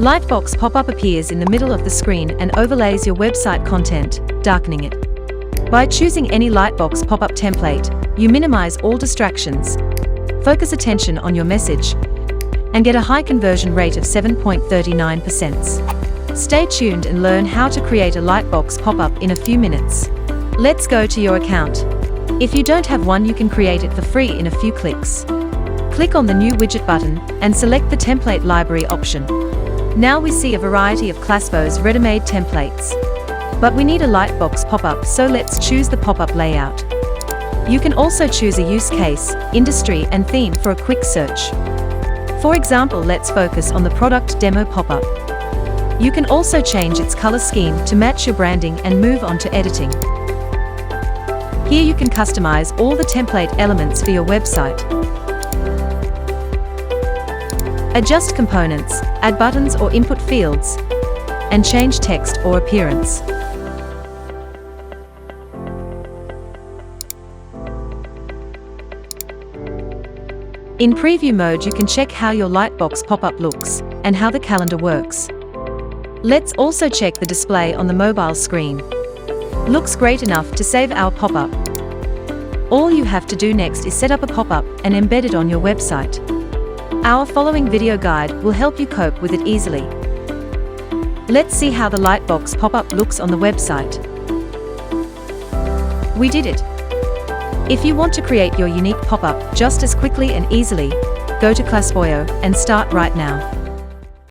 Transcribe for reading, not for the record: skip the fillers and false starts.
Lightbox pop-up appears in the middle of the screen and overlays your website content, darkening it. By choosing any Lightbox pop-up template, you minimize all distractions, focus attention on your message, and get a high conversion rate of 7.39%. Stay tuned and learn how to create a Lightbox pop-up in a few minutes. Let's go to your account. If you don't have one, you can create it for free in a few clicks. Click on the New Widget button and select the Template Library option. Now we see a variety of Claspo's ready-made templates. But we need a Lightbox pop-up, so let's choose the pop-up layout. You can also choose a use case, industry, and theme for a quick search. For example, let's focus on the product demo pop-up. You can also change its color scheme to match your branding and move on to editing. Here you can customize all the template elements for your website. Adjust components, add buttons or input fields, and change text or appearance. In preview mode, you can check how your Lightbox pop-up looks and how the calendar works. Let's also check the display on the mobile screen. Looks great enough to save our pop-up. All you have to do next is set up a pop-up and embed it on your website. Our following video guide will help you cope with it easily. Let's see how the Lightbox pop-up looks on the website. We did it! If you want to create your unique pop-up just as quickly and easily, go to Claspo and start right now.